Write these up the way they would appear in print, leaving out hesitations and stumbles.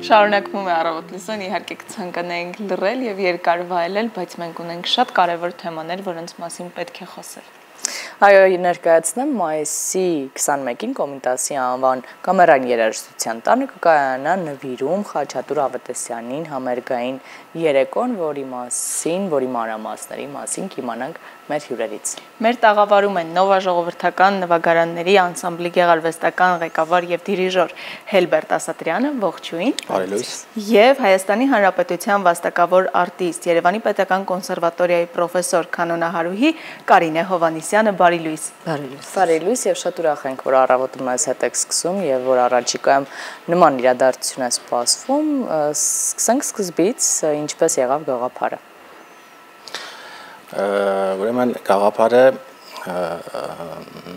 Շարունակվում է առավոտ լսոն, իհարկե կցանկանայինք լռել եւ երկար վայելել, բայց մենք ունենք շատ կարևոր թեմաներ, որոնց մասին պետք է խոսել։ Այո, ներկայացնեմ մայիսի 21-ին Կոմիտասի անվան կամերային երաժշտության տանը կկայանա նվիրում Խաչատուր Ավետիսյանին համերգային երեկոն, որի մանրամասների մասին կիմանանք մեր հյուրերից։ Մեր տաղավարում են Նովա ժողովրդական նվագարանների անսամբլի գեղարվեստական ղեկավար եւ դիրիժոր Հելբերտ Ասատրյանը, ողջույն։ Բարելույս։ Եվ Հայաստանի Հանրապետության վաստակավոր արտիստ, Երևանի Պետական կոնսերվատորիայի պրոֆեսոր կանոնահարուհի Կարինե Հովհաննիսյանը, բարի լույս։ Բարելույս եւ շատ ուրախ ենք, որ առավոտը մեզ հետ եք սկսում եւ որ առաջիկայում նման իրադարձություն է սպասվում։ Սկսենք սկզբից, ինչպես եղավ գաղափարը։ Ուրեմն գաղափարը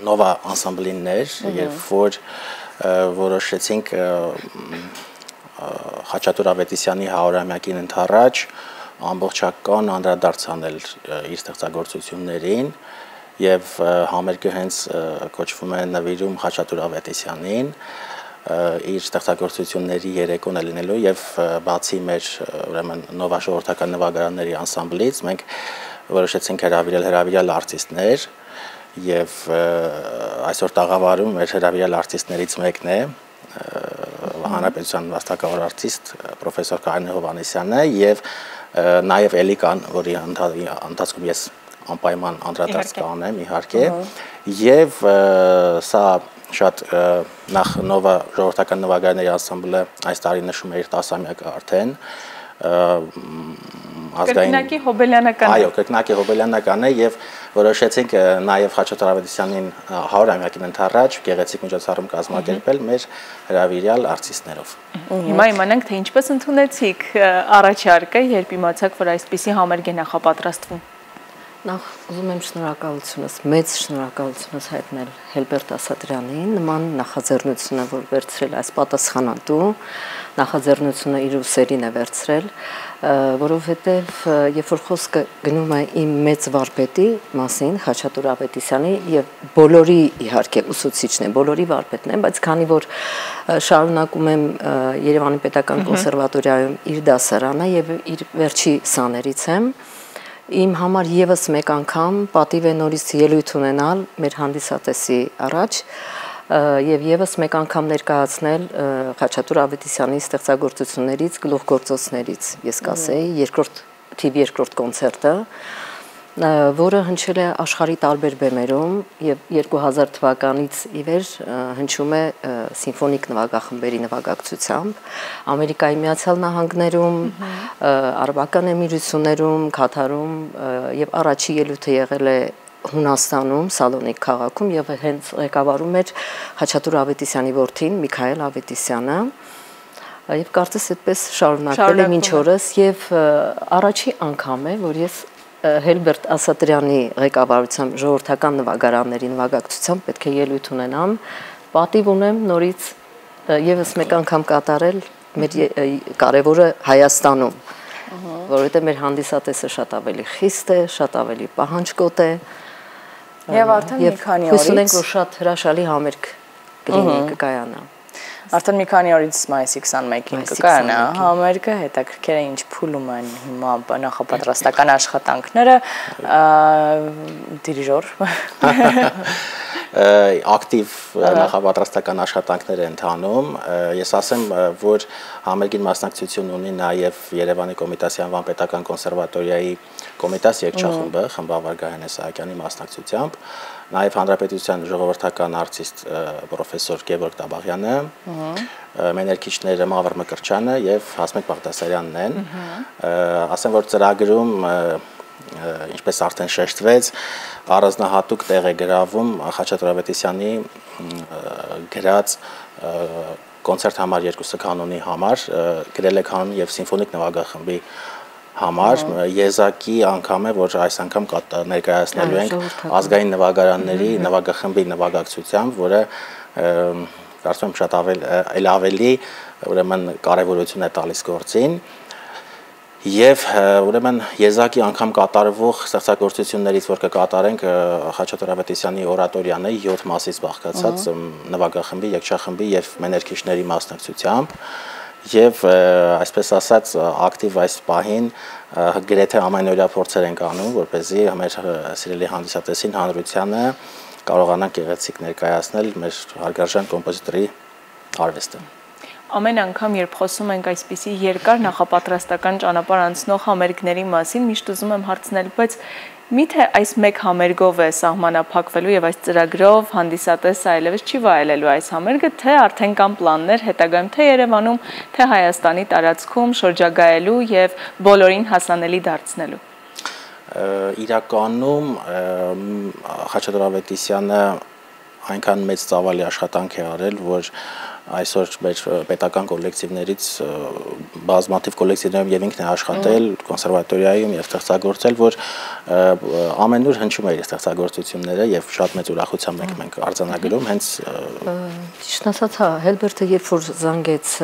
Նովա անսամբլինն էր, երբ որ որոշեցինք Խաչատուր Ավետիսյանի 100-ամյակին ընդառաջ ամբողջական անդրադարձ անել իր ստեղծագործություններին եւ համերգը հենց կոչվում է նվիրում Խաչատուր Ավետիսյանին իր ստեղծագործությունների երեկոն է լինելու եւ բացի մեր ուրեմն Նովա ժողովրդական նվագարանների անսամբլից մենք որոշեցինք հրավիրել արտիստներ եւ այսօր տաղավարում մեր հրավիրել արտիստներից մեկն է Հանրապետության վաստակավոր արտիստ պրոֆեսոր Կարինե Հովհաննիսյանը եւ նաեւ Էլիկան, որի ընթացքում ես անպայման անդրադարձ կանեմ իհարկե եւ սա շատ նախ Նովա ժողովրդական նվագարանների անսամբլը այս տարի նշում է իր 10-ամյակը արդեն Կրկնակի Հոբելյանական Այո, կրկնակի Հոբելյանական է եւ որոշեցինք նաեւ Խաչատուր Ավետիսյանին 100-ամյակին ընդառաջ գեղեցիկ միջոցառում կազմակերպել մեր հրավիրյալ արտիստներով։ Հիմա իմանանք, թե ինչպես ընդունեցիք առաջարկը, երբ իմացաք, որ այսպիսի համերգ է նախապատրաստվում։ Նախ ուզում եմ մեծ շնորհակալությունս հայտնել Հելբերտ Ասատրյանին, նման նախաձեռնությունը, որ վերցրել այս պատասխանատու, նախաձեռնությունը իր ուսերին է վերցրել, որովհետև երբ որ խոսքը գնում է իմ մեծ վարպետի մասին, Խաչատուր Ավետիսյանի եւ բոլորի իհարկե ուսուցիչն են, բոլորի վարպետն են, բայց քանի որ շարունակում եմ Երևանի Պետական կոնսերվատորիայում իր դասարանը եւ իր վերջի սաներից եմ, իմ համար եւս մեկ անգամ պատիվ է նորից ելույթ ունենալ մեր հանդիսատեսի առաջ եւ եւս մեկ անգամ ներկայացնել Խաչատուր Ավետիսյանի ստեղծագործություններից գլուխգործոցներից ես կասեի երկրորդ կոնցերտը որը հնչել է աշխարհի տարբեր բեմերում եւ 2000 թվականից ի վեր հնչում է սիմֆոնիկ նվագախմբերի նվագակցությամբ Ամերիկայի Միացյալ Նահանգներում, Արաբական Էմիրություններում, Քաթարում եւ առաջի ելույթը եղել է Հունաստանում, Սալոնիկ քաղաքում եւ հենց ղեկավարում էր Խաչատուր Ավետիսյանի որդին Միքայել Ավետիսյանը եւ կարծես այդպես շարունակվել է մինչ օրս եւ առաջի անգամ է որ ես Հելբերտ Ասատրյանի ղեկավարությամբ ժողովրդական նվագարանների նվագակցությամբ պետք է ելույթ ունենամ, պատիվ ունեմ նորից եւս մեկ անգամ կատարել մեր կարևորը Հայաստանում, որովհետեւ մեր հանդիսատեսը շատ ավելի խիստ է, շատ ավելի պահանջկոտ է եւ արդեն մի քանի օրից հույս ունենք, որ շատ հրաշալի համերգ կլինի կկայանա։ Արդեն մի քանի օրից մայիսի 21-ին կկայանա համերգը, հետաքրքիր է ինչ փուլում են հիմա նախապատրաստական աշխատանքները, դիրիժոր ակտիվ նախապատրաստական աշխատանքներ են ընթանում, ես ասեմ, որ համերգին մասնակցություն ունի նաև Երևանի Կոմիտասի անվան պետական կոնսերվատորիայի Կոմիտաս երգչախումբը, խմբավար Գայանե Սահակյանի մասնակցությամբ, նաև Հանրապետության ժողովրդական արտիստ պրոֆեսոր Գևորգ Տաբաղյանը, մեներքիչները Մավր Մկրչյանը եւ Հասմիկ Բաղդասարյանն են, ասեմ, որ ծրագրում ինչպես արդեն շեշտվեց, առանձնահատուկ տեղ է գրավում Խաչատուր Ավետիսյանի գրած կոնցերտ համար 2 կանոնի համար, գրել է կանոն եւ սիմֆոնիկ նվագախմբի համար, եզակի անգամ է, որ այս անգամ ներկայացնելու ենք ազգային նվագարանների նվագախմբի նվագակցությամբ, որը կարծում եմ շատ ավելի ուրեմն կարևորություն է տալիս գործին Եվ ուրեմն եզակի անգամ կատարվող ստեղծագործություններից, որ կկատարենք Խաչատուր Ավետիսյանի օրատորիան է 7 մասից բաղկացած նվագախմբի, երգչախմբի եւ մեներքիչների մասնակցությամբ եւ այսպես ասած ակտիվ այս պահին գրեթե ամենօրյա փորձեր ենք անում, որպեսզի մեր սիրելի հանդիսատեսին հանրությանը կարողանանք գեղեցիկ ներկայացնել մեր հարգարժան կոմպոզիտորի արվեստը։ Ամեն անգամ, երբ խոսում ենք այսպիսի երկար նախապատրաստական ճանապարհ անցնող համերգների մասին, միշտ ուզում եմ հարցնել, բայց միթե այս մեկ համերգով է սահմանափակվելու եւ այս ծրագրով հանդիսատեսը այլևս չի վայելելու այս համերգը, թե արդեն կան պլաններ հետագայում թե Երևանում, թե Հայաստանի տարածքում շրջագայելու եւ բոլորին հասանելի դարձնելու։ Իրականում Խաչատուր Ավետիսյանը այնքան մեծ ծավալի աշխատանք է արել, որ այսօր մեր պետական կոլեկտիվներից բազմաթիվ կոլեկտիվներում եւ ինքն է աշխատել կոնսերվատորիայում եւ ստեղծագործել, որ ամենուր հնչում է իր ստեղծագործությունները եւ շատ մեծ ուրախությամբ ենք արձանագրում, հենց ճիշտ ասած, հա, Հելբերտը երբ որ զանգեց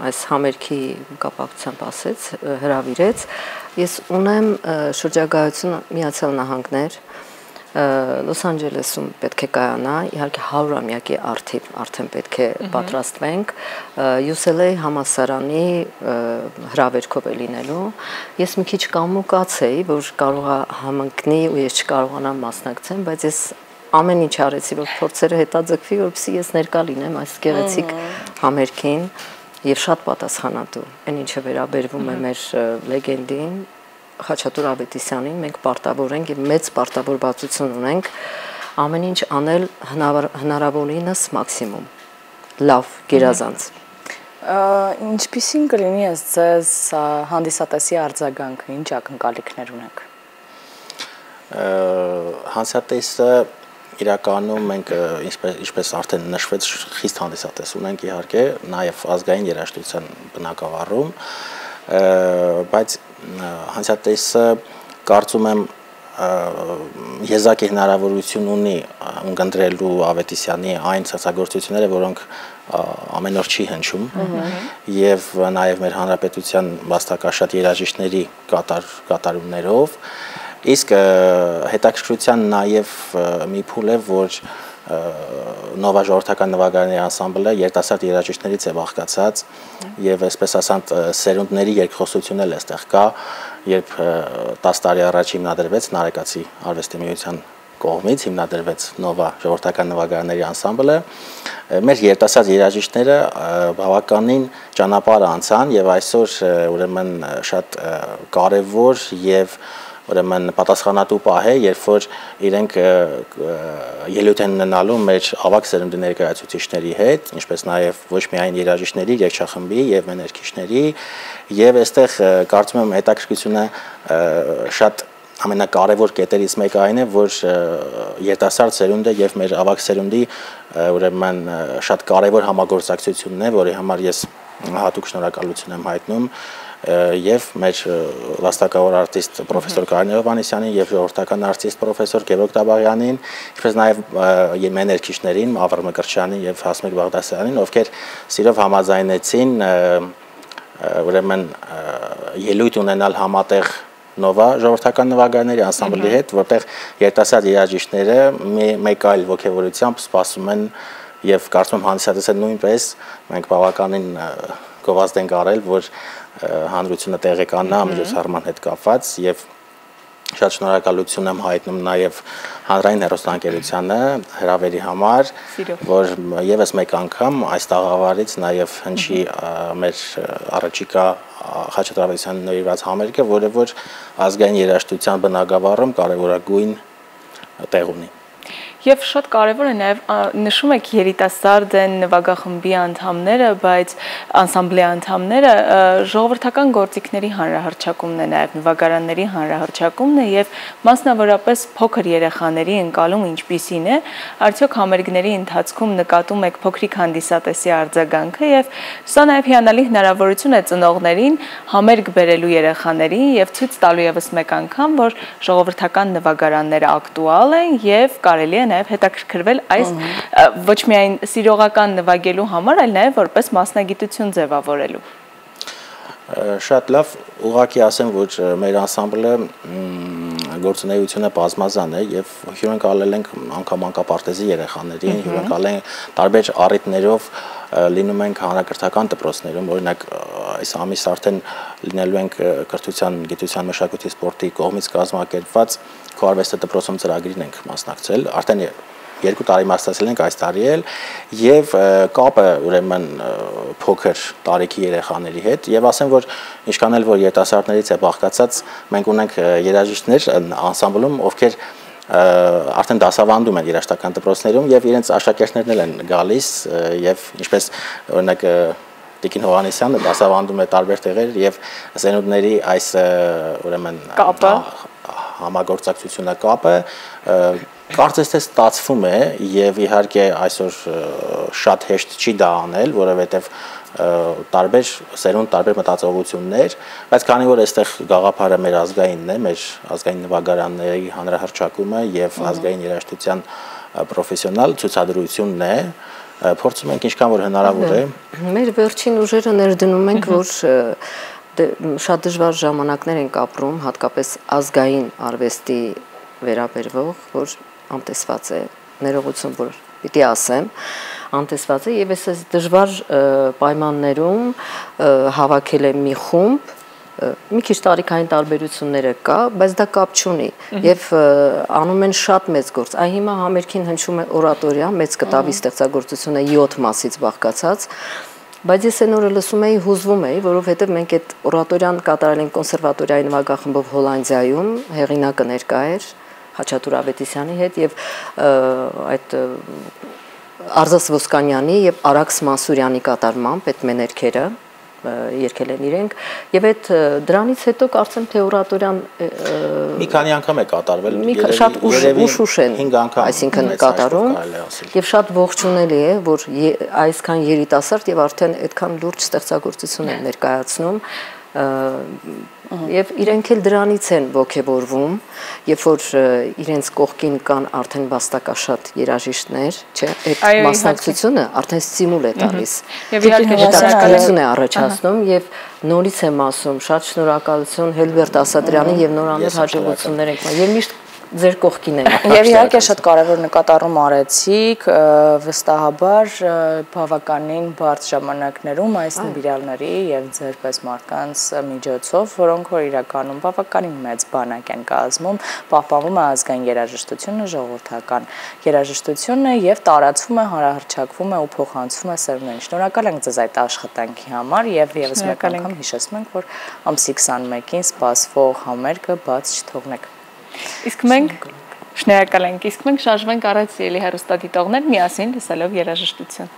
այս համերգի կապակցությամբ ասեց, հրավիրեց, ես ունեմ շրջագայություն Միացյալ Նահանգներ, Լոս Անջելեսում պետք է կայանա, իհարկե 100-ամյակի արդիվ արդեն պետք է պատրաստվենք, UCLA համալսարանի հրավերքով է լինելու, ես մի քիչ կամուկած էի, որ կարող է համընկնի ու ես չկարողանամ մասնակցեմ, բայց ես ամեն ինչ արեցի, որ փորձերը հետաձգվի, որպեսզի ես ներկա լինեմ այս գեղեցիկ համերգին եւ շատ պատասխանատու, այն ինչը վերաբերվում է մեր լեգենդին Խաչատուր Ավետիսյանին, մենք պարտավոր ենք եւ մեծ պարտավորվածություն ունենք ամեն ինչ անել հնարավորինս մաքսիմում լավ գերազանց։ Ինչպիսին կլինի ձեզ հանդիսատեսի արձագանքը, ինչ ակնկալիքներ ունեք։ Հանդիսատեսը իրականում մենք ինչպես արդեն նշվեց խիստ հանդիսատես ունենք իհարկե, նաեւ ազգային երաժշտության բնակավարում, բայց հանդիսատեսը կարծում եմ եզակի հնարավորություն ունի ընկնդրելու Ավետիսյանի այն ստեղծագործությունները, որոնք ամեն օր չի հնչում եւ նաեւ մեր հանրապետության վաստակաշատ երաժիշտների կատարումներով, իսկ հետաքրքրության նաեւ մի փուլ է, որ Նովա ժողովրդական նվագարանների անսամբլը երիտասարդ երաժիշտներից է բաղկացած եւ այսպես ասած սերունդների երկխոսություն էլ էստեղ կա, երբ 10 տարի առաջ հիմնադրվեց Նարեկացի արվեստի միության կողմից հիմնադրվեց Նովա ժողովրդական նվագարանների անսամբլը, մեր երիտասարդ երաժիշտները բավականին ճանապարհ անցան եւ այսօր ուրեմն շատ կարեւոր եւ ուրեմն պատասխանատու պահ է, երբ որ իրենք ելույթ են ունենալու մեր ավագ սերունդի ներկայացուցիչների հետ, ինչպես նաև ոչ միայն երաժիշտների, երգչախմբի եւ մեներքիչների, եւ այստեղ կարծում եմ հետաքրքրությունը շատ ամենակարևոր կետերից մեկը այն է, որ երիտասարդ սերունդը եւ մեր ավագ սերունդի ուրեմն շատ կարևոր համագործակցությունն է, որի համար ես հատուկ շնորհակալություն եմ հայտնում եւ մեր վաստակավոր արտիստ պրոֆեսոր Կարինե Հովհաննիսյանին եւ ժողովրդական արտիստ պրոֆեսոր Գևորգ Տաբաղյանին, ինչպես նաեւ մեներքիչներին Ավր Մկրտչյանին եւ Հասմիկ Բաղդասարյանին, ովքեր սիրով համաձայնեցին ուրեմն ելույթ ունենալ համատեղ Նովա ժողովրդական նվագարանների անսամբլի հետ, որտեղ երիտասարդ երաժիշտները մեկ այլ ոգևորությամբ սպասում են եւ կարծում եմ հանդիսատեսը նույնպես մենք բավականին գովազդ ենք արել, որ հանրությունը տեղեկանա միջոցառման հետ կապված եւ շատ շնորհակալություն եմ հայտնում նաեւ հանրային հեռուստաընկերությանը հրավերի համար, որ եւս մեկ անգամ այս տաղավարից նաեւ հնչի մեր առաջիկա Խաչատուր Ավետիսյանի նվիրված համերգը, որը որ ազգային երաժշտության բնագավառում կարևորագույն տեղ ունի։ Եվ շատ կարևոր է նաև նշում եք երիտասարդ են նվագախմբի անդամները, բայց անսամբլի անդամները ժողովրդական գործիքների հանրահռչակումն է, նաև նվագարանների հանրահռչակումն է եւ մասնավորապես փոքր երեխաների ընկալում ինչպիսին է, արդյոք համերգների ընթացքում նկատում եք փոքրիկ հանդիսատեսի արձագանքը եւ սա նաև հիանալի հնարավորություն է ծնողներին համերգ բերելու երեխաներին եւ ցույց տալու եւս մեկ անգամ, որ ժողովրդական նվագարանները ակտուալ են եւ կարելի է նաև հետաքրքրվել այս ոչ միայն սիրողական նվագելու համար, այլ նաև որպես մասնագիտություն ձևավորելու։ Շատ լավ, ուղղակի ասեմ, որ մեր անսամբլը գործունեությունը բազմազան է եւ հյուրընկալել ենք անգամ մանկապարտեզի երեխաներին, հյուրընկալել ենք տարբեր առիթներով լինում ենք հանրակրթական դպրոցներում, օրինակ այս ամիս արդեն լինելու ենք կրթության, գիտության, մշակույթի, սպորտի կողմից կազմակերպված Քո արվեստը դպրոցում ծրագրին ենք մասնակցել, արդեն 2 տարի մասնակցել ենք այս տարի էլ եւ կապը ուրեմն փոքր տարիքի երեխաների հետ եւ ասեմ որ ինչքան էլ որ երիտասարդներից է բաղկացած մենք ունենք երաժիշտներ անսամբլում ովքեր արդեն դասավանդում են երաժշտական դպրոցներում եւ իրենց աշակերտներն էլ են գալիս եւ ինչպես օրինակ Տիկին Հովհաննիսյանը դասավանդում է տարբեր տեղեր եւ զենուդների այս ուրեմն կապը համագործակցությունը կապը կարծես թե ստացվում է եւ իհարկե այսօր շատ հեշտ չի դա անել, որովհետեւ տարբեր սերունդ տարբեր մտածողություններ, բայց քանի որ այստեղ գաղափարը մեր ազգայինն է, մեր ազգային նվագարանների հանրահռչակումը եւ ազգային երաժշտության պրոֆեսիոնալ ցուցադրությունն է, փորձում ենք ինչքան որ հնարավոր է։ Մեր վերջին ուժերը ներդնում ենք, որ շատ դժվար ժամանակներ ենք ապրում, հատկապես ազգային արվեստի վերաբերվող, որ անտեսված է, ներողություն, որ պիտի ասեմ, անտեսված է եւ այս դժվար պայմաններում հավաքել է մի խումբ, մի քիչ տարիքային տարբերությունները կա, բայց դա կապ չունի եւ անում են շատ մեծ գործ։ Այ հիմա համերգին հնչում է օրատորիա, մեծ կտավի ստեղծագործությունը 7 մասից բաղկացած, բայց ես այն օրը լսում էի, հուզվում էի, որովհետեւ մենք այդ օրատորիան կատարել ենք կոնսերվատորիայի նվագախմբով Հոլանդիայում, հեղինակը ներկա էր Խաչատուր Ավետիսյանի հետ եւ այդ Արզաս Ոսկանյանի եւ Արաքս Մանսուրյանի կատարմամբ այդ մեներքերը երկել են իրենք եւ այդ դրանից հետո կարծեմ թե օրատորիան մի քանի անգամ է կատարվել շատ ուշ են այսինքն կատարում եւ շատ ողջունելի է որ այսքան երիտասարդ եւ արդեն այդքան լուրջ ստեղծագործություն են ներկայացնում եւ իրենք էլ դրանից են ողջևորվում երբ որ իրենց կողքին կան արդեն վաստակաշատ երաժիշտներ, չէ, այդ մասնակցությունը արդեն ստիմուլ է տալիս եւ իհարկե հետաքրքրություն է առաջացնում եւ նորից եմ ասում շատ շնորհակալություն Հելբերտ Ասատրյանին եւ նորանոր հաջողություններ եք եւ միշտ ձեր կողքին են եւ իհարկե շատ կարեւոր նկատառում արեցիք վստահաբար բավականին բարդ ժամանակներում այս նվիրալների եւ ձեր պես մարդկանց միջոցով որոնք որ իրականում բավականին մեծ բանակ են կազմում պահպանվում է ազգային երաժշտությունը ժողովրդական երաժշտությունը եւ տարածվում է հանրահռչակվում է ու փոխանցվում է սերունդներին շնորհակալ ենք ձեզ այդ աշխատանքի համար եւ եւս մեկ անգամ հիշեցնում ենք որ ամսի 21-ին սպասվող համերգը բաց չթողնեք Իսկ մենք շնորհակալ ենք, իսկ մենք շարժվենք առաջ ելի հեռուստադիտողներ միասին լսելով երաժշտություն։